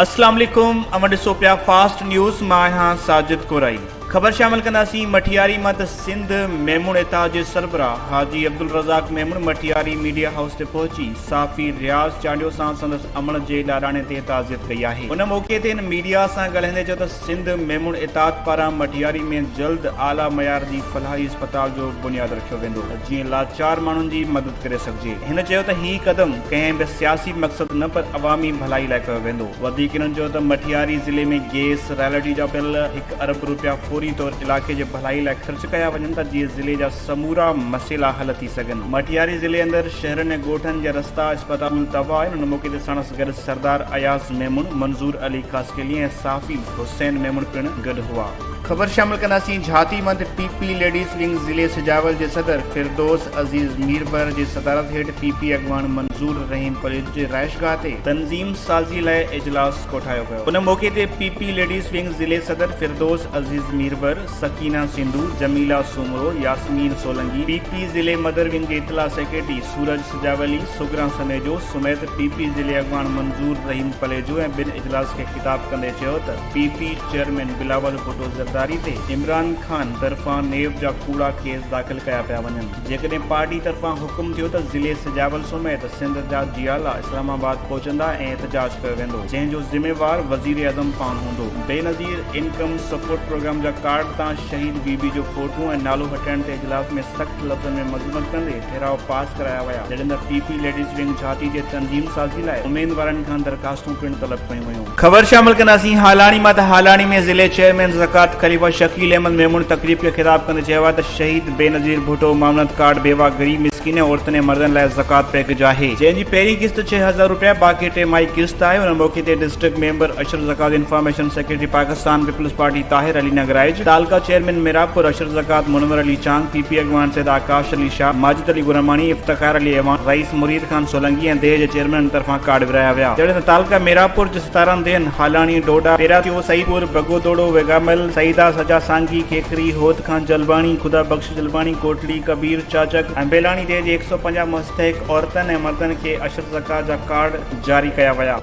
अस्सलाम वालेकुम अमर Sophia fast news मां आहियां साजिद कोराई। खबर शामिल कंदासीं। मठियारी मत सिंध मेमून इताह जे सरबराह हाजी अब्दुल रज़ाक मेमून मठियारी मीडिया हाउस ते पहुची साफ़ी रियाज़ चांडियो सां संदसि अमन जे लाड़ाणे ते ताज़ियत कई आहे। उन मौक़े ते मीडिया सां ॻाल्हाईंदे चयो त सिंध मेमून इताह पारां मठियारी में जल्द आला मयार जी फलाही अस्पताल जो बुनियाद रखियो वेंदो जीअं लाचार माण्हुनि जी मदद करे सघिजे। हिन चयो त हीउ क़दम कंहिं बि सियासी मक़सद न पर अवामी भलाई लाइ कयो वेंदो। वधीक हिननि चयो त मठियारी ज़िले में गैस रॉयल्टी जा पियल 1 अरब रुपया फौरी तौर इलाके जे भलाई लाइ ख़र्च कया वञनि था जीअं ज़िले जा समूरा मसइला हल थी सघनि। मठियारी ज़िले अंदरि शहरनि ऐं ॻोठनि जा रस्ता अस्पताल तबाह आहिनि। उन मौक़े ते साणुसि गॾु सरदार अयाज़ मेमून, मंज़ूर अली ख़ासकेली ऐं साफ़ी हुसैन मेमून पिणु गॾु हुआ। खबर शामिल कंदासीं। झाती मंद पीपी लेडीज़ विंग ज़िले सिजावल जे सदर फिरदौस अज़ीज़ मीरबर जी सदारत हेठि पीपी अॻवान मंज़ूर रहीम कॉलेज जे राइशगाह ते तंज़ीम साज़ी लाइ इजलास कोठायो वियो। उन मौक़े ते पीपी लेडीज़ विंग ज़िले सदर फिरदौस अज़ीज़ मीरबर, सकीना सिंधु, जमीला सुमरो, यास्मीन सोलंगी, पीपी ज़िले मदर विंग जे इतला सेक्रेटरी सूरज सिजावली, सुगरा समेजो समेत पीपी ज़िले अॻवान मंज़ूर रहीम कॉलेजो ऐं ॿिनि इजलास खे ख़िताब कंदे चयो त पीपी चेयरमैन बिलावल भुट्टो ज़रदारी ते इमरान ख़ान तरफ़ां नेब जा कूड़ा केस दाख़िल कया पिया वञनि। जेकॾहिं पार्टी तरफ़ां हुकुम थियो त ज़िले सिजावल समेत सिंध जा जियाला इस्लामाबाद पहुचंदा ऐं एहतजाज कयो वेंदो जंहिंजो ज़िम्मेवार वज़ीर आज़म पाण हूंदो। बेनज़ीर इनकम सपोर्ट प्रोग्राम जा कार्ड तां शहीद बीबी जो फोटो ऐं नालो हटाइण ते इजलास में सख़्त लफ़्ज़नि में मज़म्मत कंदे ठहिराव पास कराया विया। जॾहिं त पीपी लेडीज़ विंग झाती जे तंज़ीम साज़ी लाइ उमेदवारनि खां दरख़्वास्तूं पिणु तलब कयूं वयूं। ख़बर शामिल कंदासीं। हालाणी मां हालाणी में ज़िले चेयरमैन ज़कात ख़लीफ़ा शकील अहमद मेमून तक़रीब खे ख़िताब कंदे चयो आहे त शहीद बेनज़ीर भुट्टो मामलत कार्ड बेवा गरीब मिस्किन ऐं औरतुनि ऐं मर्दनि लाइ ज़कात पैकेज आहे जंहिंजी पहिरीं किस्त 6000 रुपया बाक़ी 3 माही किस्त आहे। उन मौक़े ते district member Ashraf Zakat information secretary Pakistan Peoples Party Tahir Ali Nagraiz, taluka chairman Mirapur Ashraf Zakat Munawar Ali Chang, PP अॻवान सैयद आकाश अली शाह, माजिद अली गुरमानी, इफ्तिखार अली अवान, रईस मुरीद खान सोलंगी ऐं देह जे चेयरमैन तरफ़ां कार्ड विराया विया। जॾहिं त तालका मिरापुर जे 17 देन हालाणी, डोडा, पेरातियो, सईदपुर, बगोदोड़ो, वेगामल, सईदा, सजा सांगी, खेखरी, होद खान जलबाणी, खुदा बख्श जलबाणी, कोटली, कबीर, चाचक ऐं बेलाणी देह जे 150 मुस्तहिक औरतुनि ऐं मर्दनि खे अशरफ ज़कात जा कार्ड जारी कया विया।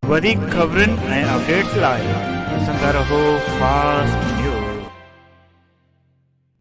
वधीक ख़बरुनि ऐं अपडेट्स लाइ संगा रहो फास्ट।